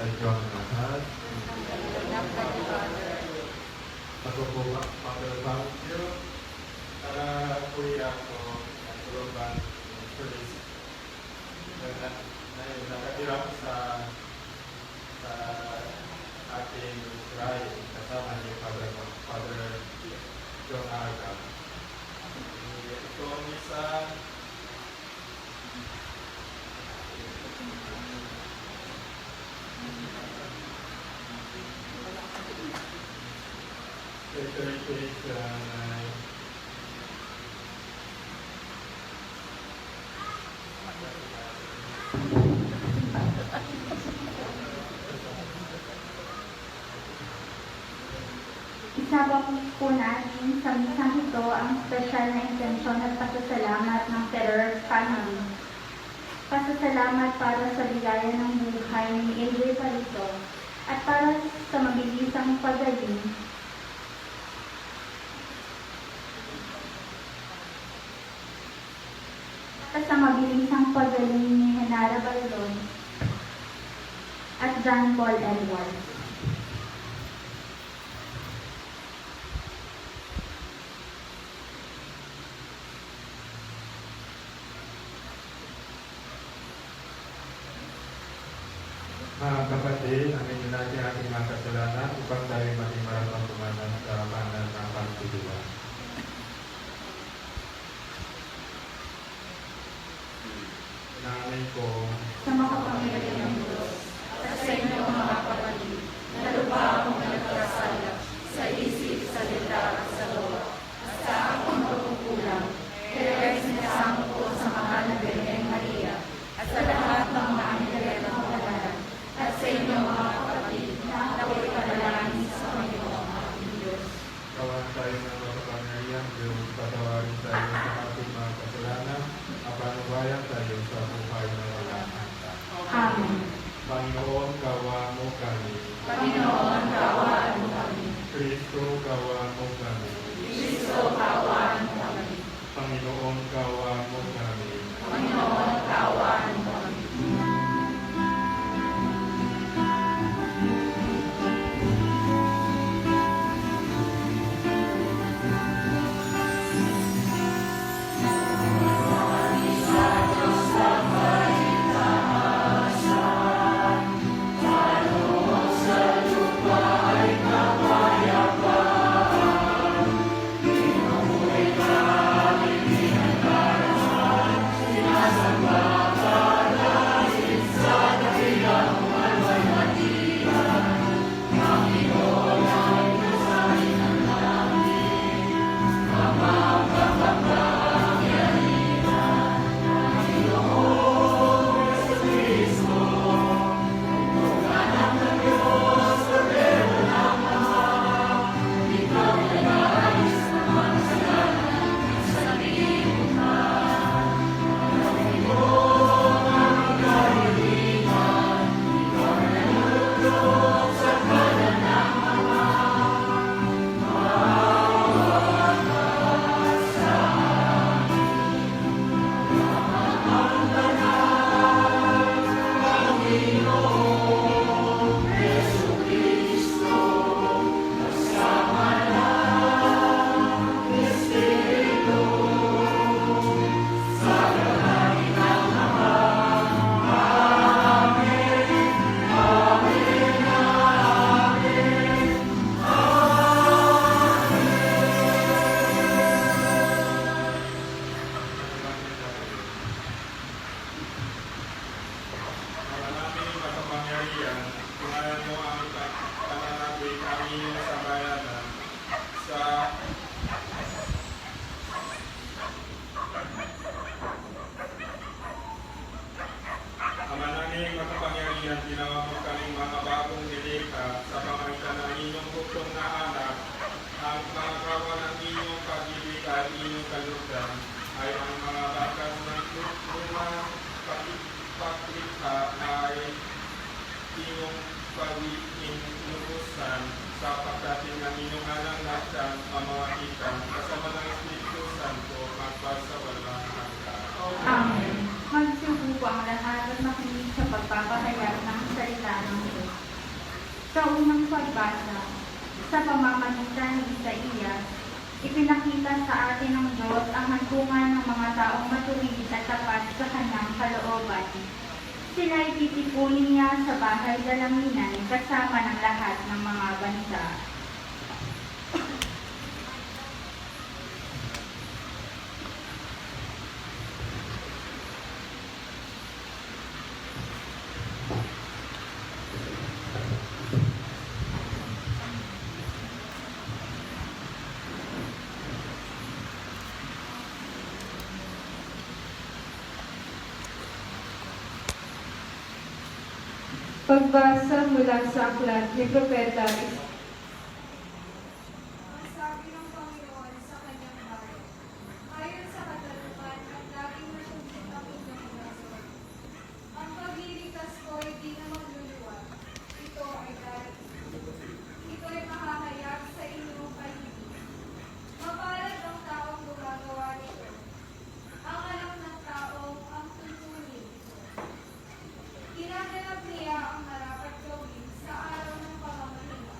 ikaw ang lahat. Ako po, Father Fangio, para kuya ko, natulungan ng police. Nakatira sa ating Israel, kasama ni Father John Arca. Ito ang isa. Isabak po natin sa misang ito ang special na intensyon at pasasalamat ng Ferrer family. Pasasalamat para sa bigaya ng buhay ni AJ Palito at para sa mabilisang pagaling ni Henara Balon at John Paul Edwards. Mga kapatid, aminin natin ating mga kasalanan upang tayo maging mararamdaman sa banal ng pagtutulungan. Nanay ko, Sa makapangyarihan ng Diyos, at sa inyo mga kapatid, na lubha akong nagkasala sa isip, salita at sa gawa, at sa akong pagkukulang, kaya sinasamo ko sa mahal na Birhen Maria, at sa lahat ng mga anghel ng kapalaran, at sa inyo mga kapatid, na ako'y panalangin sa Panginoon ating Diyos. kawan tayo ng makapangyarihan, Diyos, patawarin tayo sa ating mga kasalanan, apanubayan tayo sa buhay na walang hanggan. Amen. Panginoon, kawa mo kami. Panginoon, kawaan mo kami. Kristo, kawa mo kami. Kristo, kawaan mo kami. Panginoon, kawa mo kami. Panginoon, kawaan mo kami. Yan ginawa mo kaming mga bagong nilikha sa pamagitan ng inyong bukong na anak. Ang mga kawan ng inyong pag-ibig at inyong kalugdan ay ang mga bakas ng lumang paglikha ay inyong pag-inubusan sa pagdating ng inyong anak na siyang pamamagitan kasama ng Espiritu Santo magpasawalang hanggan. Amen. Magsubo po ang lahat at makinig sa pagpapahayag ng salita ng Diyos. Sa unang pagbasa, sa pamamagitan ni Isaías, ipinakita sa atin ng Diyos ang hantungan ng mga taong matuwid at tapat sa kanyang kalooban. Sila ititipunin niya sa bahay dalangginan kasama ng lahat ng mga bansa. Pagbasa mula sa aklat ni Propeta Ang sabi ng Panginoon sa kanyang bayan, ayon sa katalupan at laging masungkit ang inyong nasod. Ang pagliligtas ko ay di na magluluwag. Ito ay darating. Ito ay mahahayag sa inyong paligid. Mapalad ang taong gumagawa nito. Ang alam ng taong ang tuntunin ito. Tinatanap niya ang marapat gawin sa araw ng pamamahinga.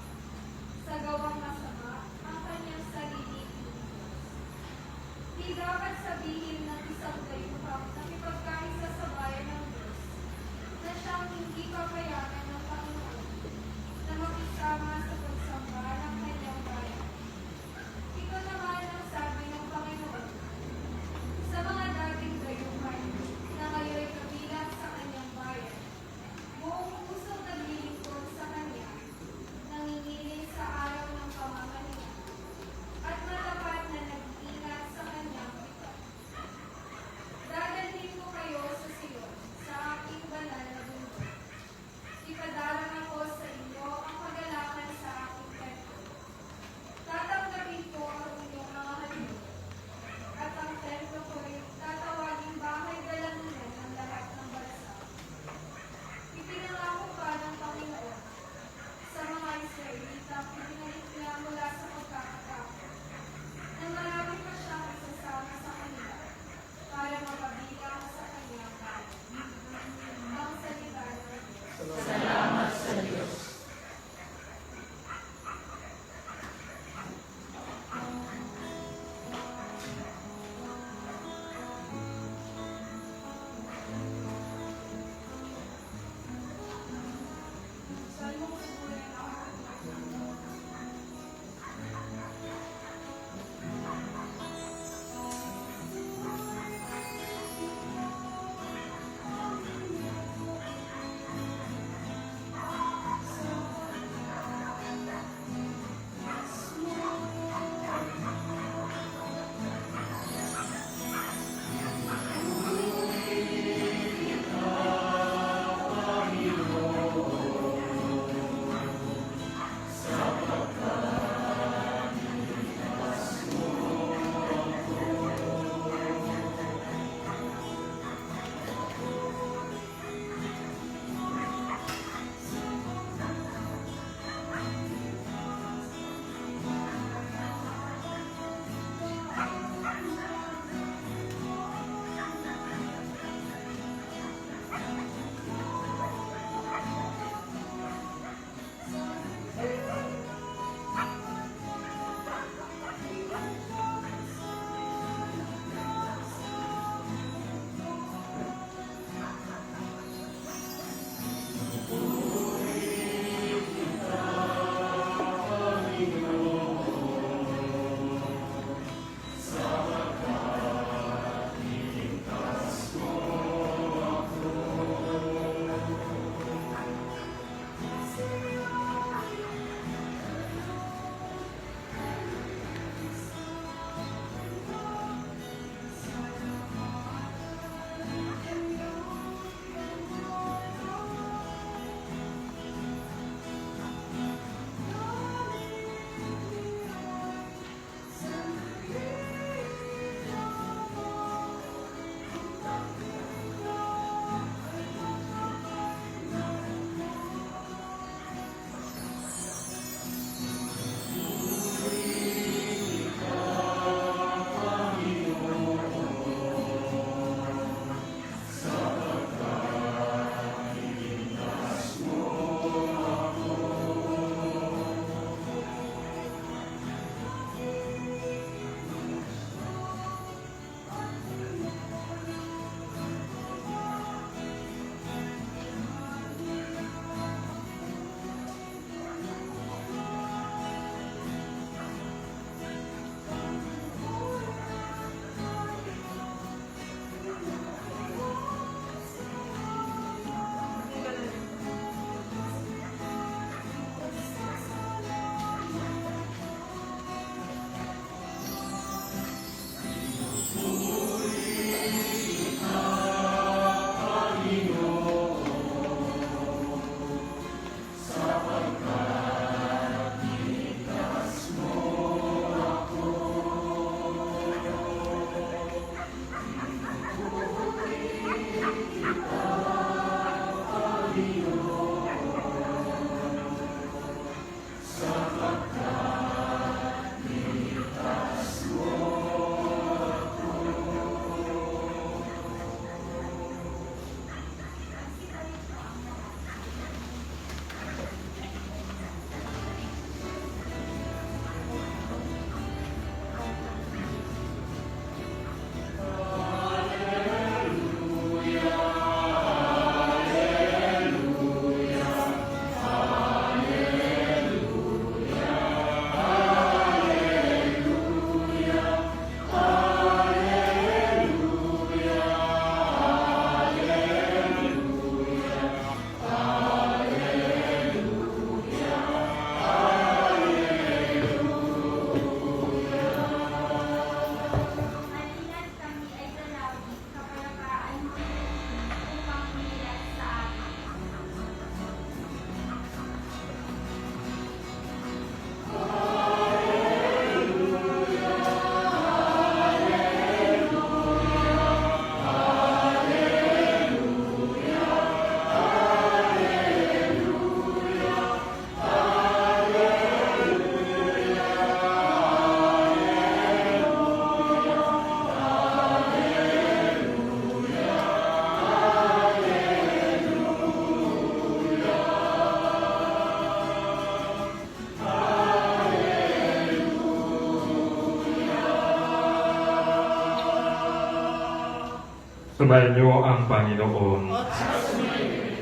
Sumainyo ang Panginoon.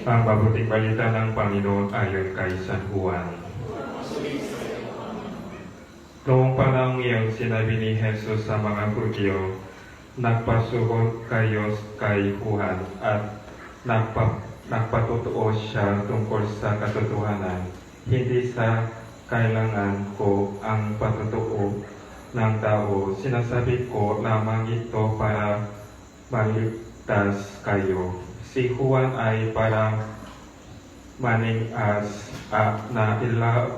Ang mabuting balita ng Panginoon ayon kay San Juan. Noong panahon iyon, sinabi ni Jesus sa mga Hudyo, nagpasuhod kayo kay Juan at nagpatotoo siya tungkol sa katotohanan. Hindi sa kailangan ko ang patotoo ng tao. Sinasabi ko lamang ito para maligtas kayo. Si Juan ay para maningas na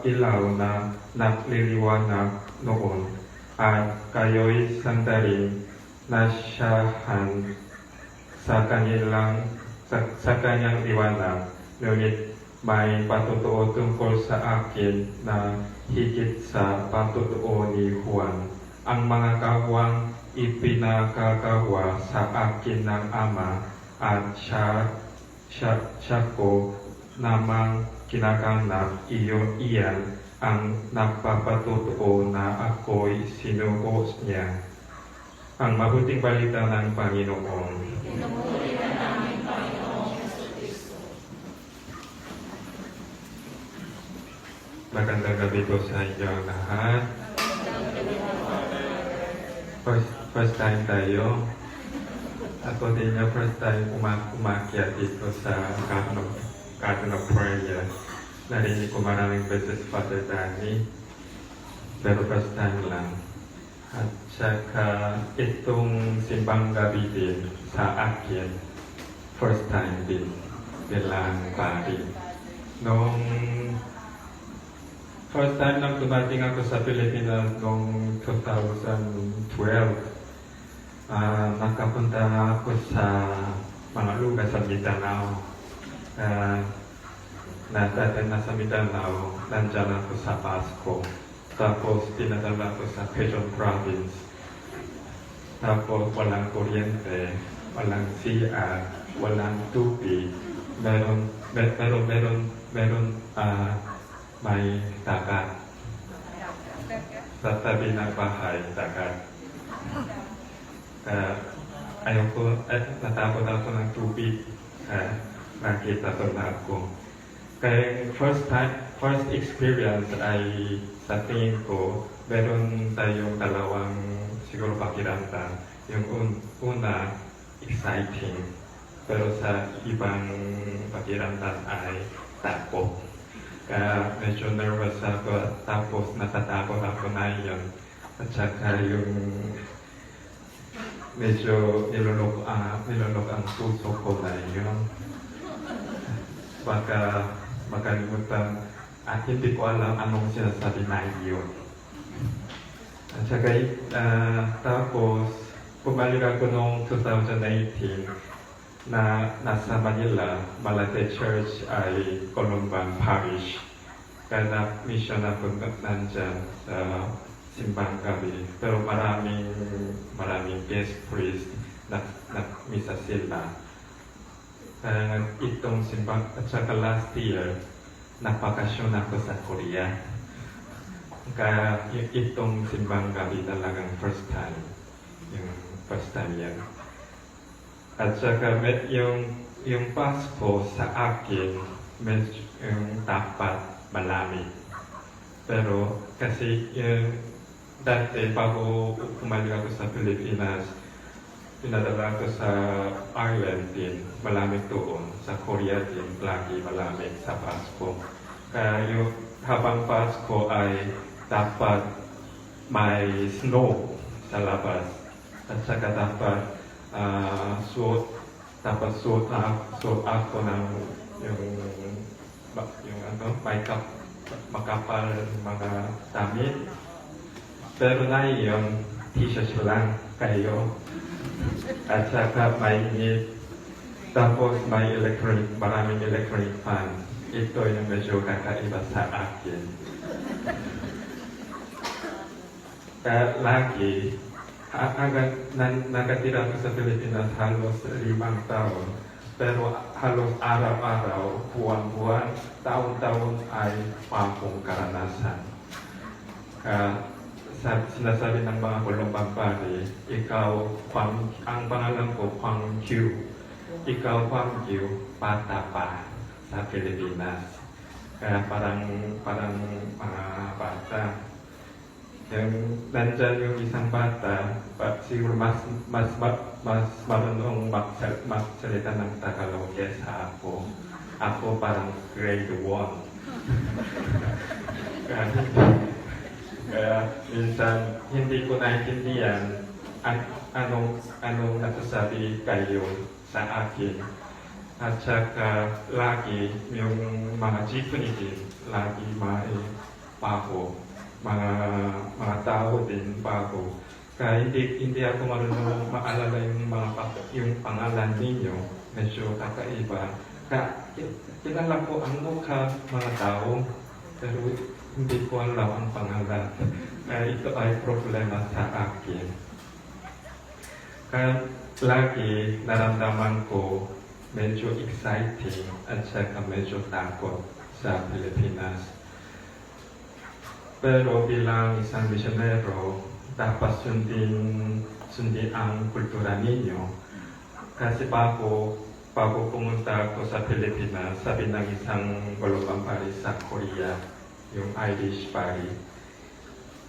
ilaw na nagliliwanag noon at kayo'y sandaling nasyahan sa kanyang liwanag. Ngunit may patotoo tungkol sa akin na higit sa patotoo ni Juan. Ang mga kawang ipinakagawa sa akin ng Ama at siya ko namang kinaganap, iyan ang nagpapatotoo na ako'y sinugo niya. Ang mabuting balita ng Panginoon. Magandang gabi po sa inyo lahat. First time tayo. Ako din yung first time umakyat dito sa Garden of Prayer. Narinig ko maraming beses Father Danny. Pero first time lang. At saka itong simbang gabi din sa akin. First time din bilang pari. Nung first time nang dumating ako sa Pilipinas noong 2012, nakapunta ako sa mga lugar sa Mindanao. Nasa Mindanao, nandyan ako sa Pasko. Tapos pinadala ko sa Quezon Province. Tapos walang kuryente, walang CR, walang tubig. Meron may dagat. Sa tabi ng bahay, dagat. Natakot ako ng tubig. Nakita ko na ako. Kaya first experience ay sa tingin ko, meron tayong dalawang siguro pakiramdam. Yung una, exciting. Pero sa ibang pakiramdam ay takot. Kaya medyo nervous ako, tapos natatakot ako na yun. At saka yung medyo nilolok ang puso ko na yun. Baka makalimutan at hindi ko alam anong sinasabi na yun. At saka tapos bumalik ako noong 2018 na nasa Manila, Malate Church ay Columban Parish. Kaya na-mission ako nandyan sa simbang gabi. Pero maraming guest priest na misa sila. Kaya itong simbang, at saka last year, napakasyon ako sa Korea. Kaya itong simbang gabi talagang first time. Yung first time yan. At saka yung Pasko sa akin, medyo yung dapat malamig. Pero kasi dati bago umalik ako sa Pilipinas, pinadala ko sa Ireland din, malamig doon. Sa Korea din, lagi malamig sa Pasko. Kaya yung habang Pasko ay dapat may snow sa labas. At saka dapat suot ako ng yung makapal mga damit. Pero na yung t-shirt lang kayo. At saka mainit. Tapos may maraming electric fan. Ito yung medyo kakaiba sa akin. Kaya lagi, hanggang nakatira ko sa Pilipinas halos 5 taon. Pero halos araw-araw, buwan-buwan, taon-taon ay pangkong karanasan. sinasabi ng mga kulumbang pari, ang pangalan ko, Huang Qiu. Ikaw, Huang Qiu, bata pa sa Pilipinas. Kaya parang mga bata. Yung nandyan yung isang bata, siguro mas marunong magsalita ng Tagalog kesa ako. Ako parang grade 1. Kaya minsan hindi ko naintindihan anong nasasabi kayo sa akin. At saka lagi yung mga jeepney din, lagi may bago. Mga tao din bago. Kaya hindi ako marunong maalala yung pangalan ninyo. Medyo kakaiba. Kaya kilala ko ang mukha mga tao, pero hindi ko alam ang pangalan. Kaya ito ay problema sa akin. Kaya lagi naramdaman ko medyo exciting at saka medyo takot sa Pilipinas. Pero bilang isang misyonero, dapat sundin ang kultura ninyo. Kasi bago pumunta ako sa Pilipinas, sabi ng isang kulumbang pari sa Korea, yung Irish pari,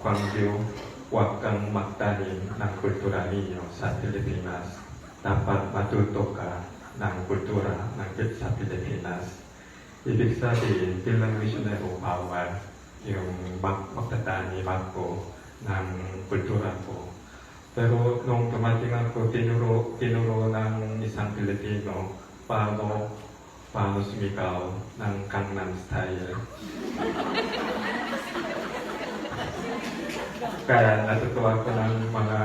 Huang Qiu, huwag kang magtanim ng kultura ninyo sa Pilipinas. Dapat matuto ka ng kultura sa Pilipinas. Ibig sabihin, bilang misyonero, bawal yung magtatanim ako ng kultura ko. Pero nung dumating ako, tinuro ng isang Pilipino paano sumigaw ng Gangnam Style. Kaya natutuwa ko ng mga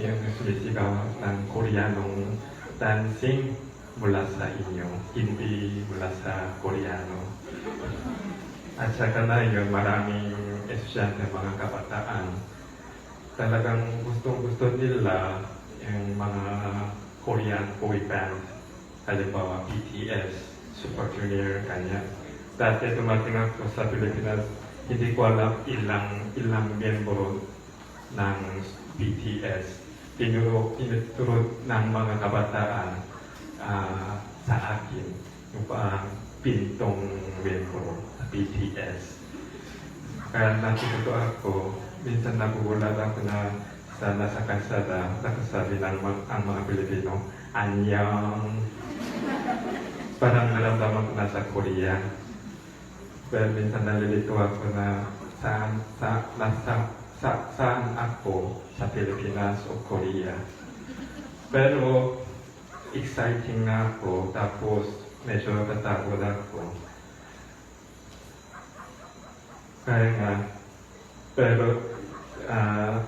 yung sumisigaw ng Koreanong dancing mula sa inyo, hindi mula sa Koreano. At saka na yun, maraming estudyante, mga kabataan, talagang gusto nila yung mga Korean boy band, halimbawa BTS, Super Junior, kanya. Dati dumating ako sa Pilipinas, hindi ko alam ilang miyembro ng BTS. Tinuro ng mga kabataan sa akin, yung parang pintong miyembro sa BTS. Kaya natututo ako, minsan nagugulat ako na nasa kalsada, nakasabi ng ang mga Pilipino, Annyeong. Parang naramdaman ko nasa Korea. Pero minsan nalilito ako na saan ako sa Pilipinas o Korea. Pero exciting na ako, tapos medyo natakot ako. Kaya nga, pero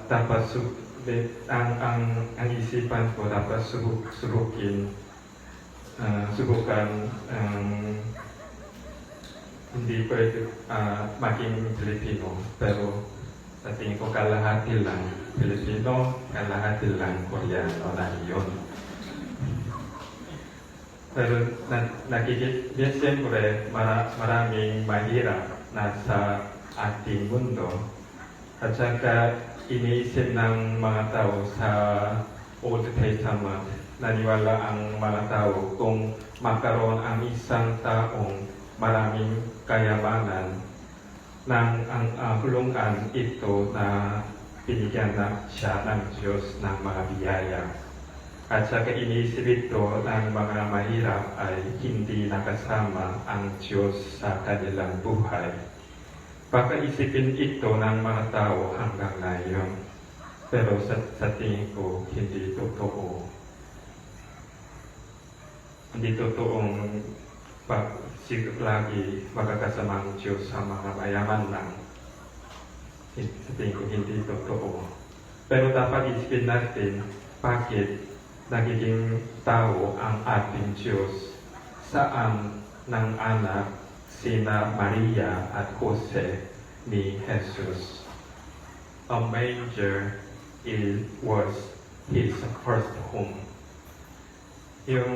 dapat ang isipan ko dapat subukan hindi pwede maging Pilipino, pero sa tingin ko kalahati lang Pilipino, kalahati lang Koreano na yun. Pero siyempre maraming mahirap nasa ating mundo. At saka iniisip ng mga tao sa Old Testament, naniwala ang mga tao kung magkaroon ang isang taong maraming kayamanan ng ang hulungan ito na binigyan na siya ng Diyos ng mga biyaya. At saka iniisip ito ng mga mahirap ay hindi nakasama ang Diyos sa kanilang buhay. Baka isipin ito ng mga tao hanggang ngayon. Pero sa tingin ko, hindi totoo. Hindi totoong lagi magkakasama ang Diyos sa mga mayaman lang. Sa tingin ko, hindi totoo. Pero dapat isipin natin, bakit nagiging tao ang ating Diyos? Saan ng anak sina Maria at Jose ni Jesus? A manger was his first home. Yung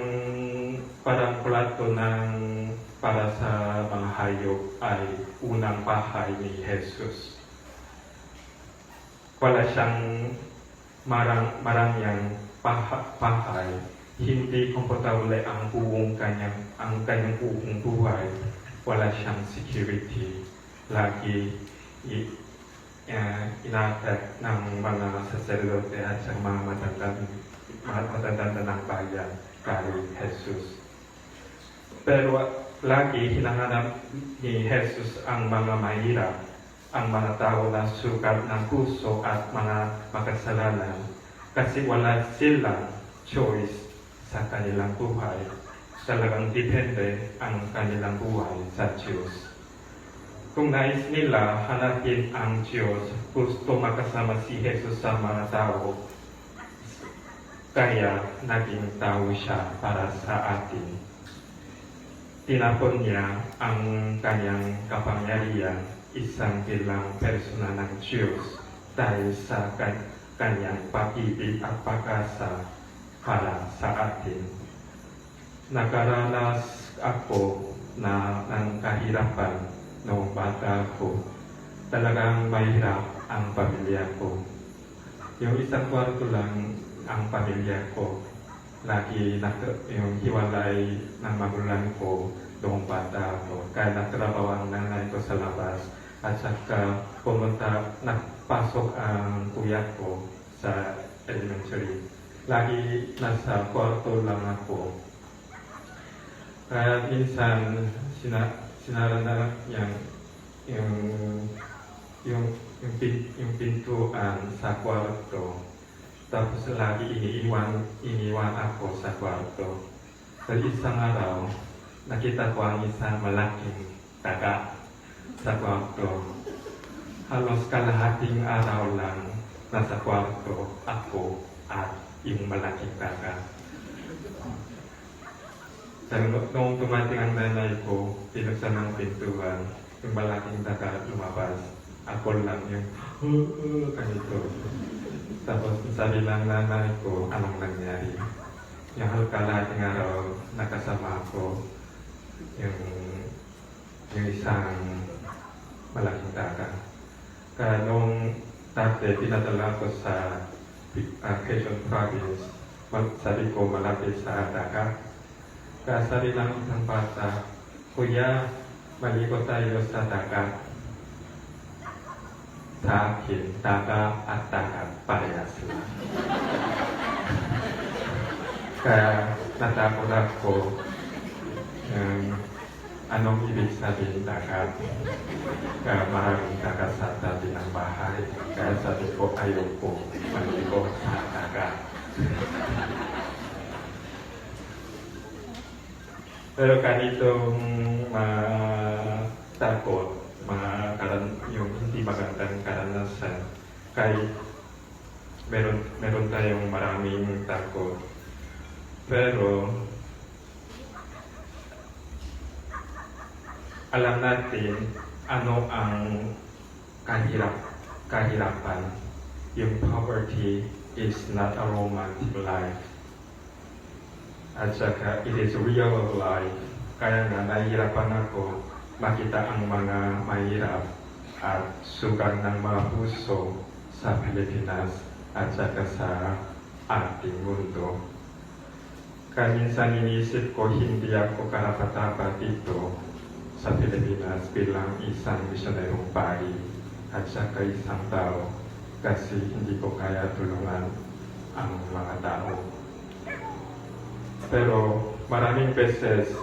parang plato ng para sa mga hayop ay unang bahay ni Jesus. wala siyang marangyang pahay, hindi komportable ang kanyang buong buhay, wala siyang security, lagi inatak ng mga sacerdote at sa mga matatanda ng bayan kay Jesus. Pero lagi hinahanap ni Jesus ang mga mahirap, ang mga tao na sukat ng puso at mga makasalanan kasi wala silang choice sa kanilang buhay. Talagang depende ang kanilang buhay sa Diyos. Kung nais nila hanapin ang Diyos, gusto makasama si Jesus sa mga tao, kaya naging tao siya para sa atin. Tinapon niya ang kanyang kapangyarihan, isang bilang persona ng Diyos dahil sa kanyang pag-ibig at pag-asa para sa atin. Nakaranas ako ng kahirapan noong bata ko. Talagang mahirap ang pamilya ko. Yung isang kwarto lang ang pamilya ko. Lagi yung hiwalay ng magulang ko noong bata ko. Kaya nagtrabaho ang nanay ko sa labas. At saka nagpasok ang kuya ko sa elementary. Lagi nasa kwarto lang ako. Kaya minsan sinara na yung pintuan sa kwarto. Tapos lagi iniwan ako sa kwarto. Sa isang araw, nakita ko ang isang malaking daga sa kwarto. Halos kalahating araw lang nasa kwarto ako at yung malaking daga. Noong dumating ang nanay ko, pinuksan ng pintuan, yung malaking daga lumabas. Ako lang yung ganito. Tapos sabi lang nanay ko, anong nangyari? Yung kalahating araw, nakasama ko yung isang malaking daga. Kaya nung dati, pinadala ko sa Quezon Province, sabi ko malapit sa daga. Kaya sabi ng isang bata, Kuya, maligo tayo sa dagat. Sa akin, dagat at dagat parehas lang. Kaya natakot ako anong ibig sabihin dagat. Kaya maraming dagat sa tabi ng bahay. Kaya sabi ko, ayoko maligo sa dagat. Pero ganitong takot, yung hindi magandang karanasan, kaya meron tayong maraming takot. Pero alam natin ano ang kahirapan. Yung poverty is not a romantic life. At saka, it is real life. Kaya nga, nahihirapan ako makita ang mga mahirap at sugat ng mga puso sa Pilipinas at saka sa ating mundo. Kaya minsan iniisip ko, hindi ako karapat-dapat dito sa Pilipinas bilang isang misyonarong pari at saka isang tao kasi hindi ko kaya tulungan ang mga tao. Pero maraming beses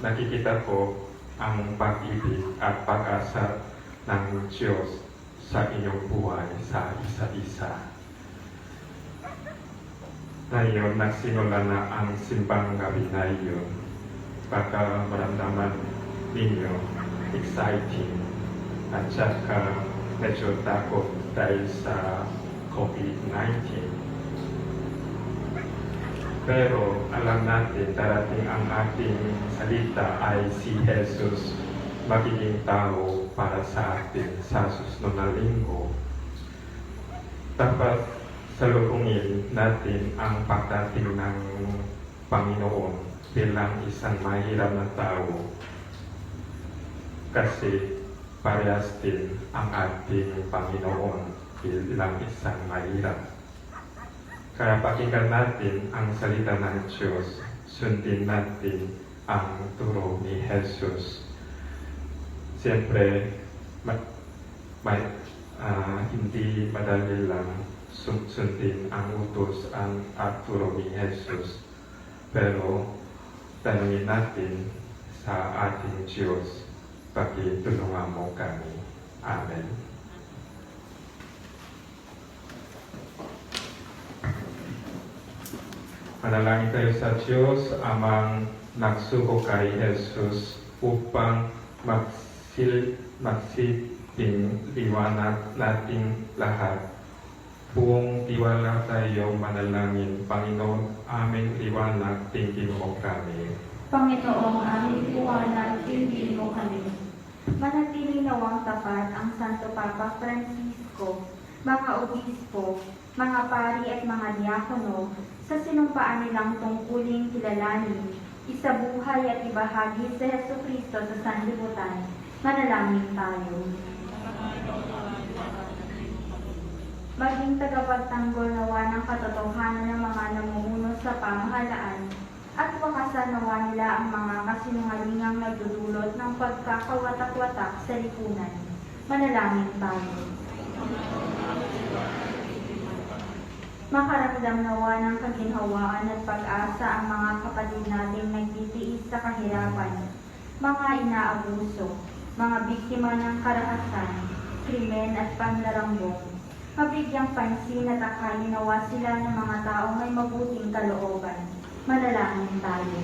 nakikita ko ang pag-ibig at pag-asa ng Diyos sa inyong buhay sa isa-isa. Ngayon, nagsimula na ang simbang gabi na iyon. Baka maramdaman ninyo exciting at saka medyo takot dahil sa COVID-19. Pero alam natin, darating ang ating salita ay si Jesus magiging tao para sa atin sa susunod na linggo. Dapat salubungin natin ang pagdating ng Panginoon bilang isang mahirap na tao. Kasi parehas din ang ating Panginoon bilang isang mahirap. Kaya pakinggan natin ang salita ng Diyos, sundin natin ang turo ni Jesus. Siyempre, hindi madali lang sundin ang utos at turo ni Jesus. Pero, tanungin natin sa ating Diyos, pakitulungan mo kami. Amen. Manalangin tayo sa Diyos, amang nagsuko kay Jesus upang magsilbing liwanag nating lahat. Buong tiwala tayo manalangin, Panginoon, aming liwanag, tingin mo kami. Panginoong aming liwanag, tingin mo kami. Manatili nawang tapat ang Santo Papa Francisco, mga obispo, mga pari at mga diakono sa sinumpaan nilang tungkuling kilalanin, isabuhay at ibahagi sa Jesucristo sa sanlibutan. Manalangin tayo. Maging tagapagtanggol nawa ng katotohanan ng mga namumuno sa pamahalaan at wakasan nawa nila ang mga kasinungalingang nagdudulot ng pagkakawatak-watak sa lipunan. Manalangin tayo. Makaramdam nawa ng kaginhawaan at pag-asa ang mga kapatid nating nagtitiis sa kahirapan, mga inaabuso, mga biktima ng karahasan, krimen at panlarambong. Mabigyang pansin at akayin nawa sila ng mga tao may mabuting kalooban. Manalangin tayo.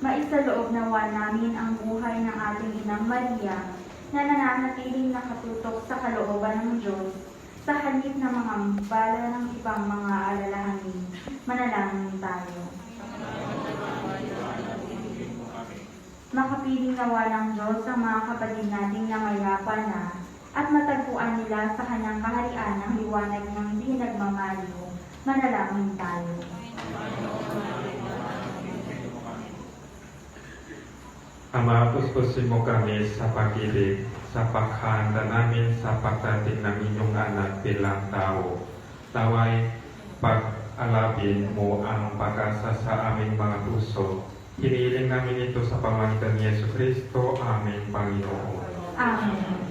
Maisaloob nawa namin ang buhay ng ating Inang Maria na nananatiling nakatutok sa kalooban ng Diyos sa halip ng mga bala ng ibang mga alalahanin. Manalangin tayo. Makapiling nawa ng Diyos ang mga kapatid nating namayapa na at matagpuan nila sa kanyang kaharian ang liwanag ng di nagmamaliw. Manalangin tayo. Ama, puspusin mo kami sa pag-ibig, sa paghahanda namin sa pagdating ng inyong anak bilang tao. Naway, pag-alabin mo ang pag-asa sa aming mga puso. Hinihiling namin ito sa pamamagitan ni Jesucristo, aming Panginoon. Amen.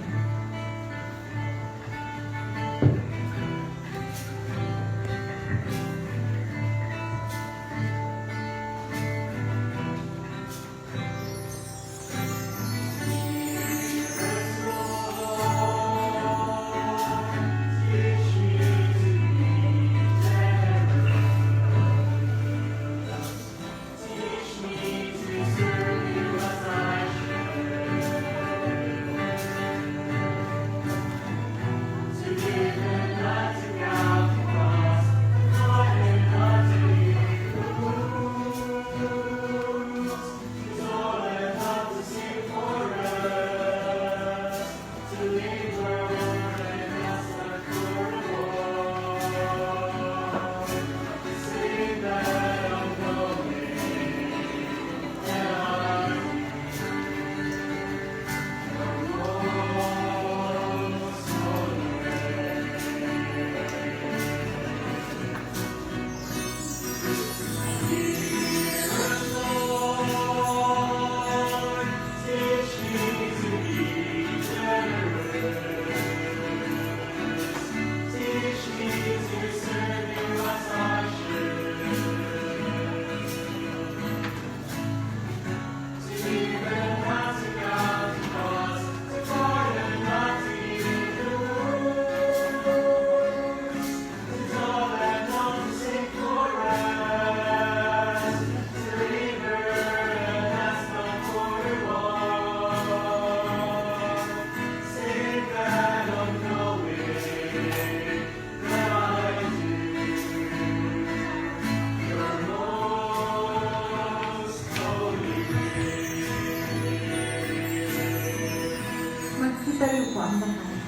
Magsitayo po ang lahat.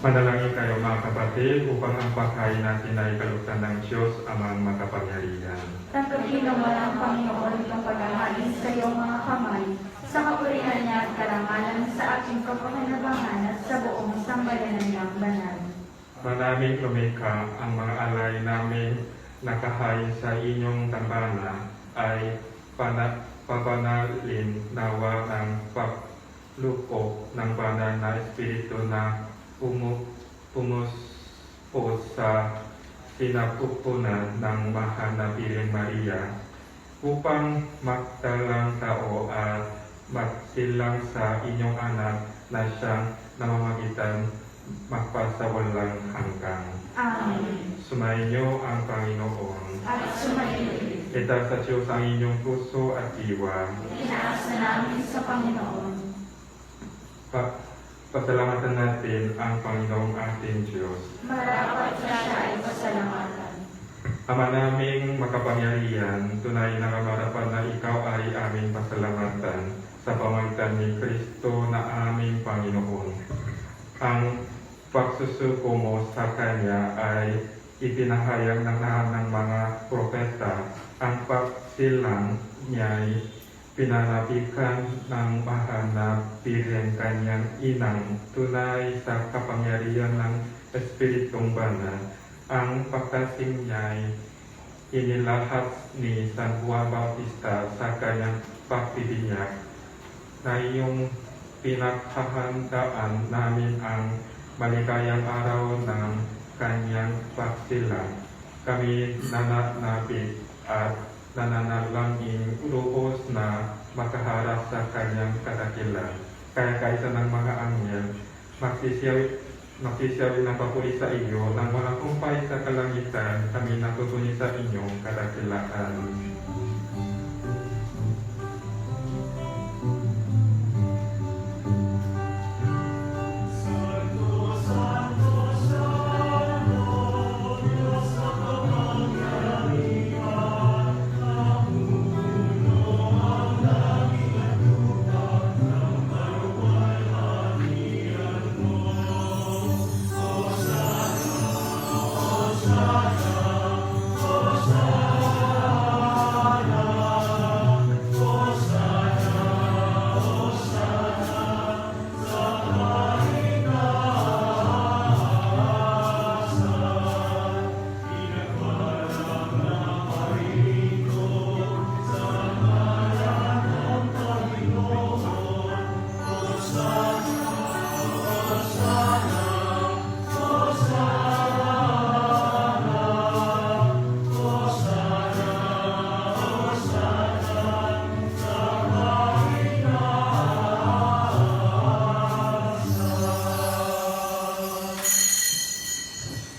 Manalangin kayo mga kapatid upang ang pagkain natin ay kalugtan ng Diyos amang makapangyarihan. Tanggapin ng walang Panginoon itong paghahain sa iyong mga kamay, sa kapurihan niya at karangalan sa aking kapakinabangan at sa buong sambayanan ng banal. Manaming lumikha ang mga alay namin nakahain sa inyong dambana ay papanalin nawa ng paglukok ng banal na espiritu na pumuspos sa sinapupunan ng mahal na Birhen Maria upang magtalang tao at magsilang sa inyong anak na siyang namamagitan magpasawalang hanggang. Amen. Sumainyo ang Panginoon. At sumayin, Itaas sa Diyos ang inyong puso at diwa. inaas na namin sa Panginoon. Pasalamatan natin ang Panginoong ating Diyos. Marapat na siya ay pasalamatan. Ama naming makapangyarihan, tunay na kamarapan na ikaw ay aming pasalamatan sa pamagitan ni Kristo na aming Panginoon. Ang pagsusuko mo sa Kanya ay ipinahayag ng lahat ng mga propeta. Ang pagsilang niya ay pinanabikan ng mahal na Birhen Kanyang inang, tunay sa kapangyarihan ng Espiritong Banal. Ang pagkasing niya ay inilahat ni San Juan Bautista sa kanyang pagbibinyag na iyong pinaghahandaan namin ang maligayang araw ng kanyang pagsilang. Kami nananabik at nananalangin lubos na makaharap sa kanyang kadakilan. Kaya kaisa ng mga anghel, magsisiyawi ng papuri sa iyo nang walang kumpay sa kalangitan, kami natutuni sa inyong kadakilaan.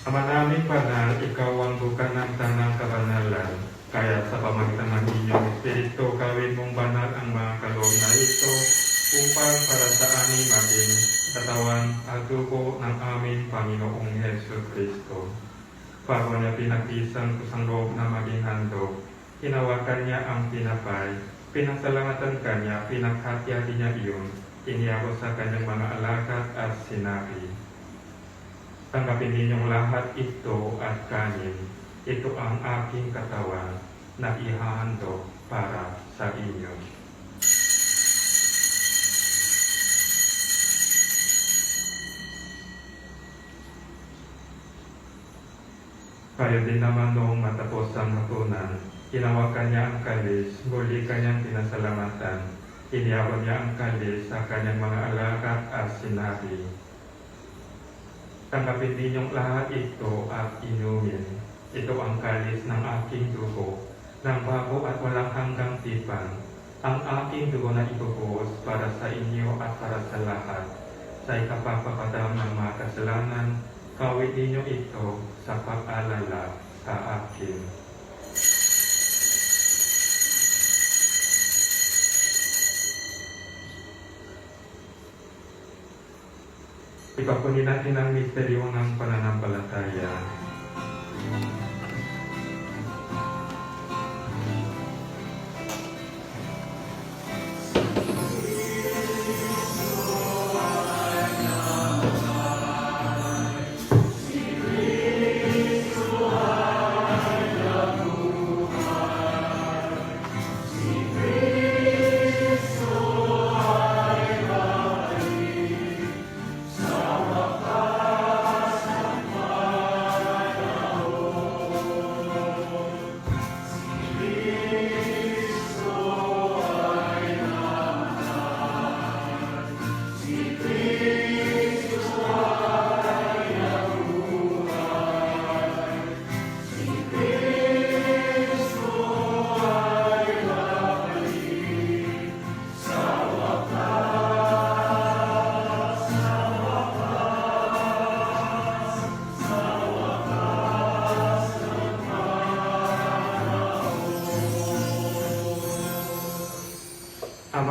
Ama namin Banal, ikaw ang bukan ng tanang kabanalan. Kaya sa pamagitan ng inyong Espiritu, gawin mong banal ang mga kaloob na ito upang para sa amin maging katawan at dugo ng aming Panginoong Hesus Kristo. Bago niya pinagpisan ko sa loob na maging handog, hinawakan niya ang tinapay, pinasalamatan kanya, pinaghati-hati niya iyon, iniyabot sa kanyang mga alagad at sinabi, tanggapin ninyong lahat ito at kanin. Ito ang aking katawan na ihahandog para sa inyo. Kaya din naman noong matapos ang hapunan, hinawakan niya ang kalis, muli kanyang pinasalamatan. Iniyabot niya ang kalis sa kanyang mga alagad at sinabi, tanggapin ninyong lahat ito at inumin. Ito ang kalis ng aking dugo, ng bago at walang hanggang tipan. Ang aking dugo na ibubuhos para sa inyo at para sa lahat. Sa ikapapapadam ng mga kasalanan, gawin ninyo ito sa pag-alala sa akin. Ipapunin natin ang misteryo ng pananampalataya.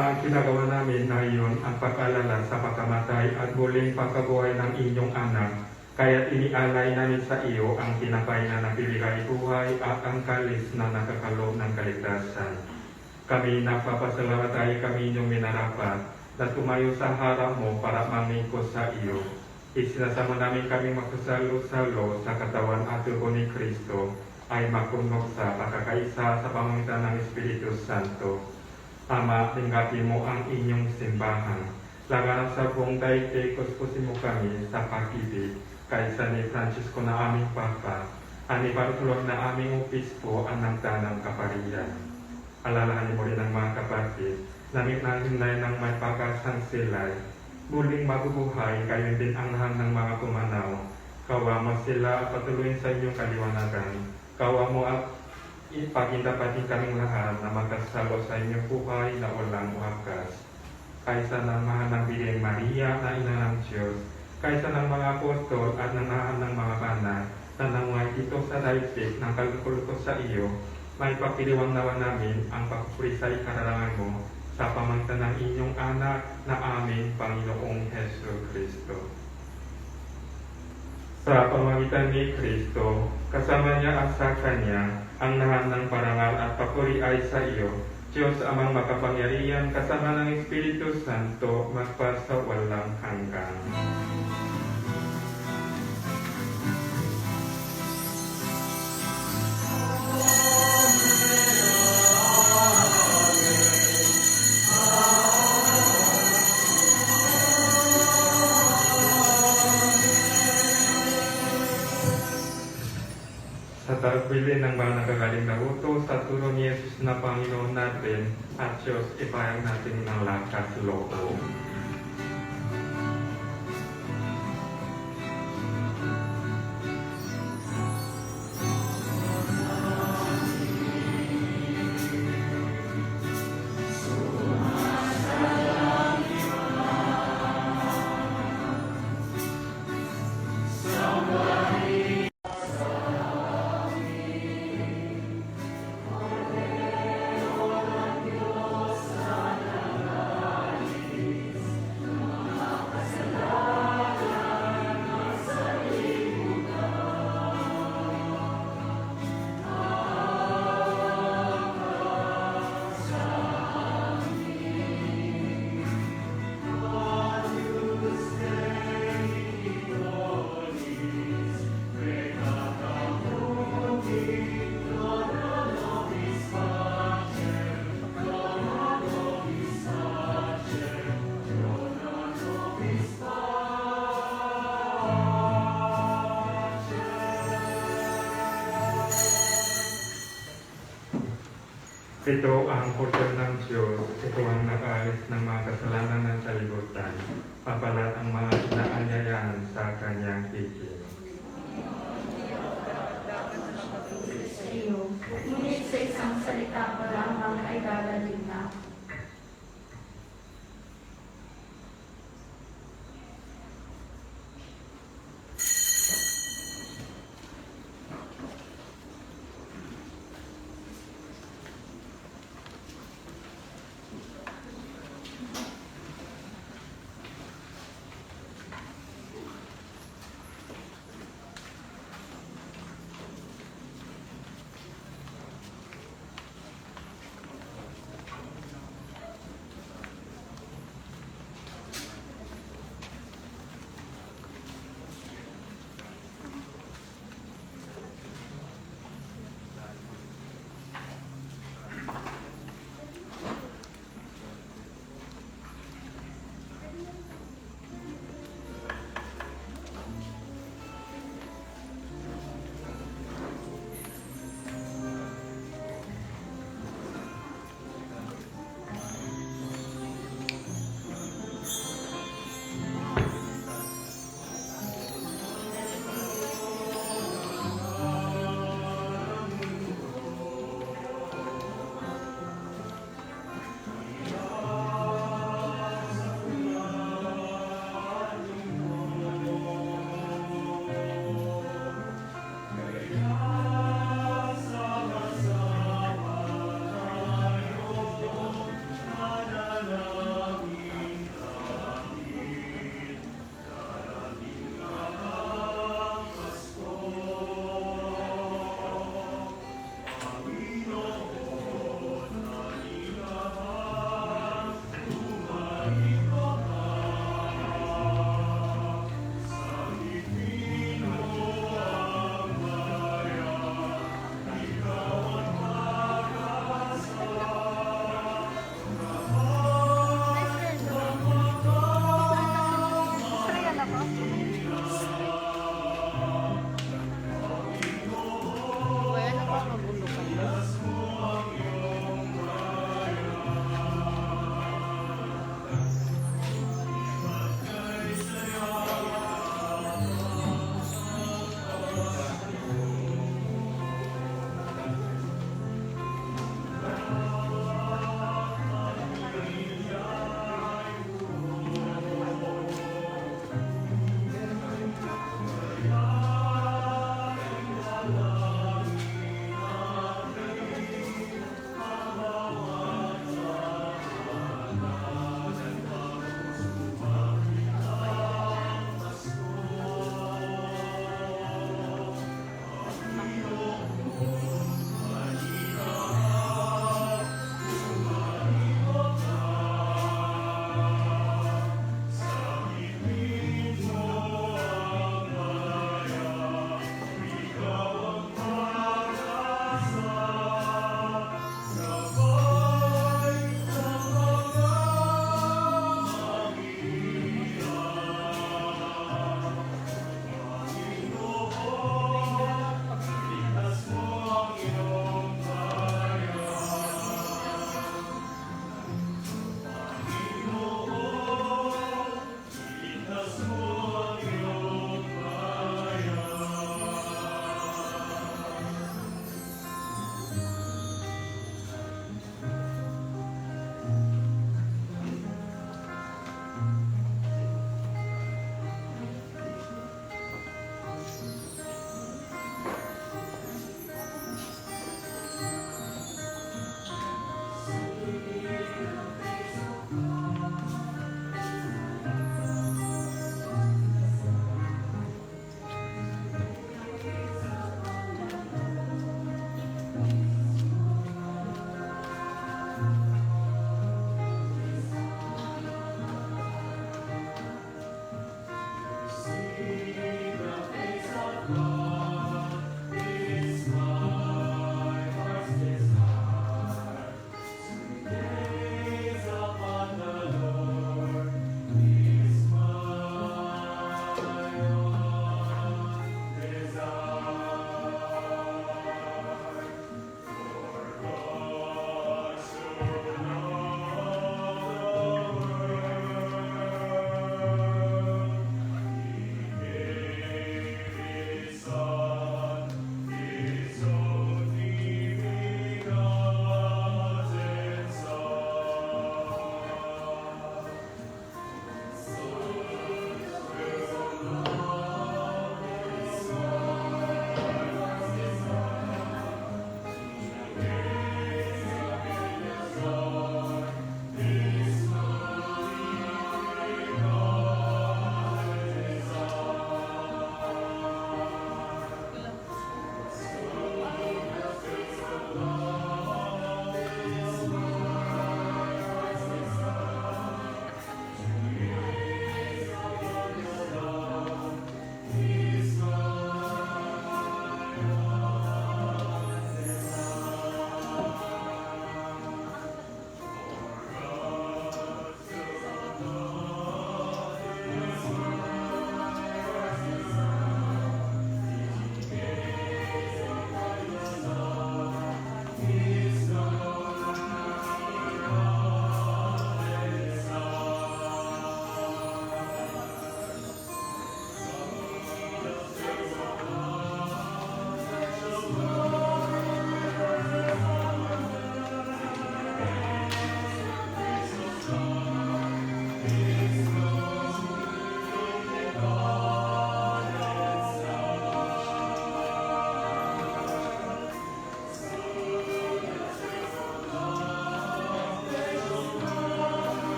Ama, ang ginagawa namin na iyon ang pag-alala sa pagkamatay at muling pagkabuhay ng inyong anak. Kaya't inialay namin sa iyo ang tinapay na nagbibigay buhay at ang kalis na nakakaloob ng kaligtasan. Kami nagpapasalamat ay kami inyong minarapat na tumayo sa harap mo para mamingkos sa iyo. Isinasamo namin kami magkasalo-salo sa katawan at dugo ni Kristo ay makunok sa pagkakaisa sa pamamagitan ng Espiritu Santo. Ama, tingkatin mo ang inyong simbahan. Laganap sa buong daigdig, kuskusin mo kami sa pag-ibig kaysa ni Francisco na aming Papa, ani Bartolome na aming Obispo ang nagdanang kaparian. Alalahanin mo rin ang mga kapatid na hinay ng may pag-asang sila'y muling mabubuhay, gayon din ang lahat ng mga pumanaw. Kawa mo sila at patuloyin sa inyong kaliwanagan. Kawa mo at ipag-indapatin kaming lahat na magkasalo sa inyong buhay na walang wakas. Kaysa ng mahal ng Birheng Maria na ina ng Diyos, kaysa ng mga apostol at ng mahal ng mga banal na nanguhay dito sa daigdig ng kaluluko sa iyo, may pagpiliwang nawa namin ang pagpupuri sa ikararangan mo sa pamamagitan ng inyong anak na aming Panginoong Hesus Kristo. Sa pamamagitan ni Kristo, kasama niya at sa Kanya, ang lahat ng parangal at papuri ay sa iyo, Diyos amang makapangyarihan, kasama ng Espiritu Santo, magpasa walang hanggan. Sa tagubilin ng mga nagagaling na utos sa turo ni Jesus na Panginoon natin at Diyos, ipayag natin ng lakas loob. Ito ang pordon ng Diyos, ito ang nag-alis ng mga kasalanan ng salibutan. Papalat ang mga inaanyayahan sa kanyang tikin. Sa iyo, ngunit sa isang salita mo lamang ay darating na.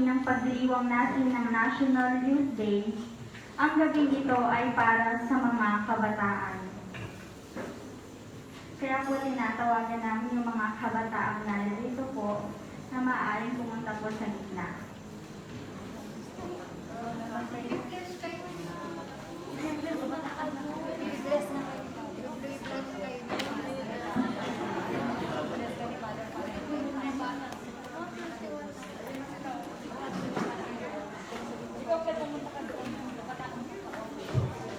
ng pagdiriwang natin ng National Youth Day, ang gabing ito ay para sa mga kabataan. Kaya po tinatawagan namin yung mga kabataang narito po na maaaring pumunta po sa gitna.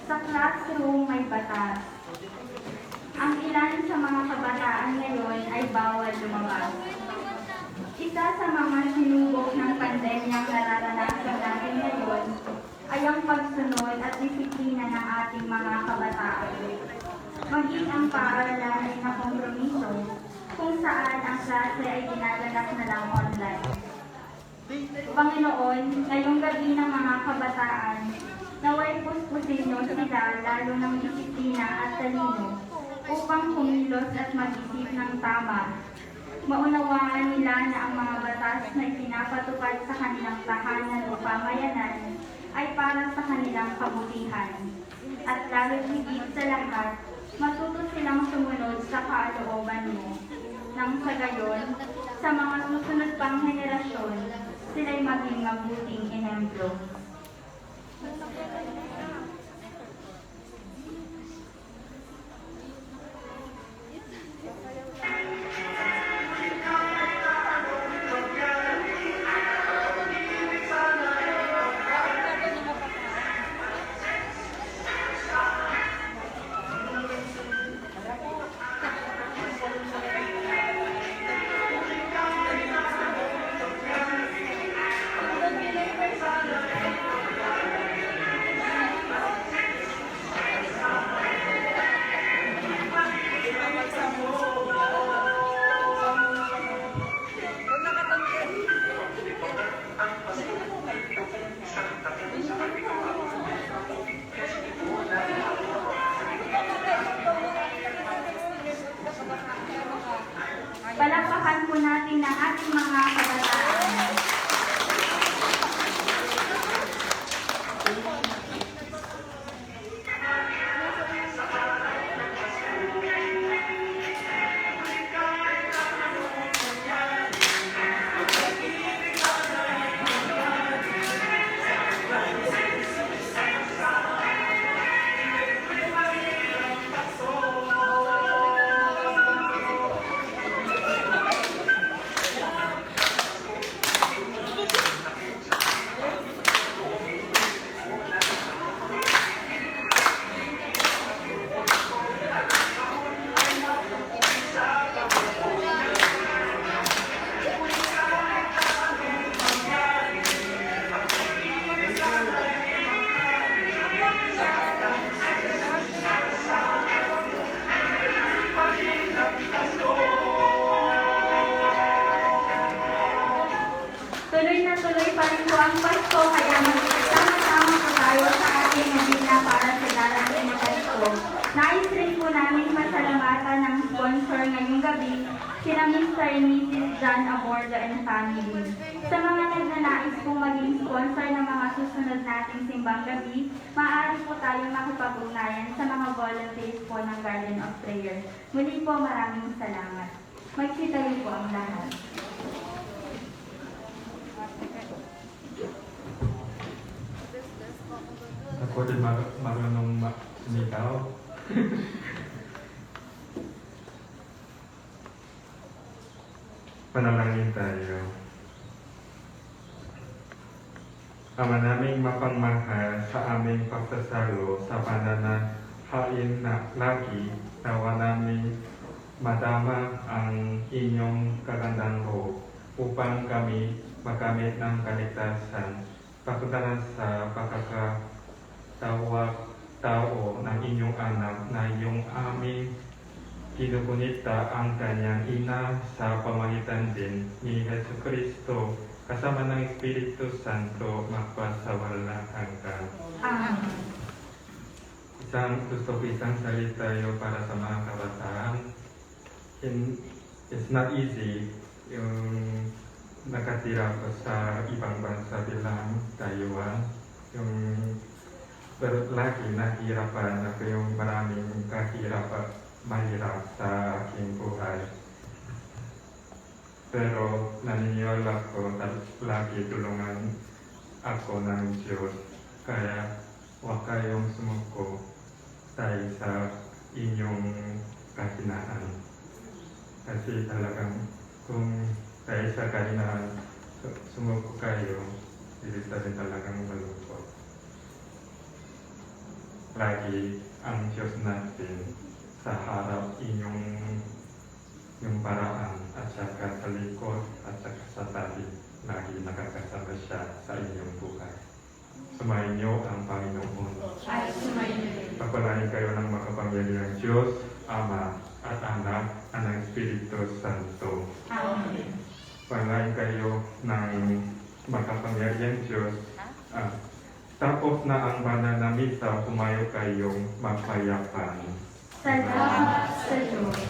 Sa classroom may batas. Ang ilan sa mga kabataan ngayon ay bawal lumabas. Isa sa mga sinubok ng pandemyang nararanasan natin ngayon ay ang pagsunod at disiplina ng ating mga kabataan. Maging ang paaralan ay nakompromiso kung saan ang klase ay ginaganap na lang online. Panginoon, ngayong gabi ng mga kabataan, naway puspusin mo sila lalo ng disiplina at talino upang kumilos at mag-isip ng tama. Maunawaan nila na ang mga batas na ipinapatupad sa kanilang tahanan o pamayanan ay para sa kanilang kabutihan. At lalo higit sa lahat, matuto silang sumunod sa kalooban mo. Nang sa gayon, sa mga susunod pang henerasyon, sila'y maging mabuting ehemplo. Palakpakan po natin ang ating mga kabataan. Tuloy na tuloy pa rin po ang Pasko, kaya magsama-sama po tayo sa ating nabina para sa darating na Pasko. Nais rin po namin masalamatan ng sponsor ngayong gabi, sina Mr. and Mrs. John Abordo and family. Sa mga nagnanais pong maging sponsor ng mga susunod nating simbang gabi, maaari po tayong makipag-ugnayan sa mga volunteers po ng Garden of Prayer. Muli po maraming salamat. Magsitayo po ang lahat. Ako din marunong sumigaw. Panalangin tayo. Ama naming mapagmahal, sa aming pagsasalo sa pananahain na lagi, nawa namin madama ang inyong kagandang loob upang kami magamit ng kaligtasan pagkudaran sa pagkakatawag tao ng inyong anak na iyong aming kinukunita ang kanyang ina sa pamagitan din ni Yesu Kristo kasama ng Espiritu Santo magpasawalang hanggan. Amen. Isang salita yun para sa mga kabataan. It's not easy yung nakatira po sa ibang bansa bilang Taiwan. Yung lagi nahirapan ako yung maraming mahirap sa aking buhay. Pero naniniwala ko na lagi tulungan ako ng Diyos. Kaya huwag kayong sumuko dahil sa inyong kahinaan. Kasi talagang kung dahil sa kahinaan sumuko kayo, ibig sabihin talagang malungkot. Lagi ang Diyos natin sa harap inyong yung paraan at saka sa likod at saka sa tabi, lagi nakakasama siya sa inyong buhay. Sumainyo ang Panginoon. Ay sumainyo din. Pagpalain kayo ng makapangyarihang Diyos, Ama at Anak at ng Espiritu Santo. Amen. Pagpalain kayo ng makapangyarihang Diyos. Tapos na ang banal na misa, pumayo kayong mapayapa. Salamat sa Diyos.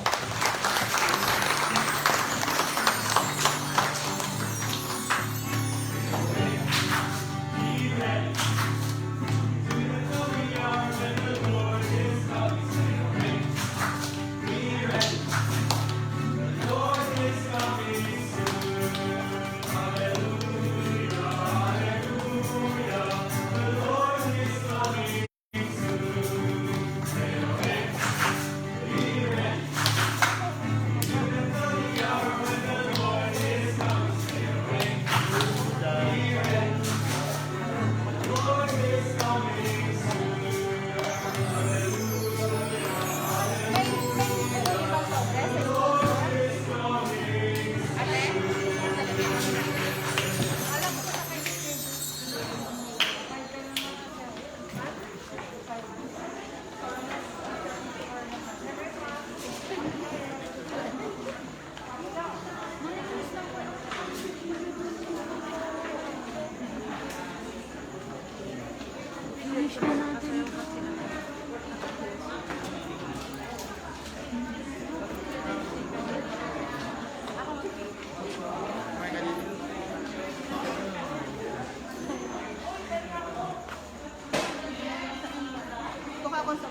Buka ko sa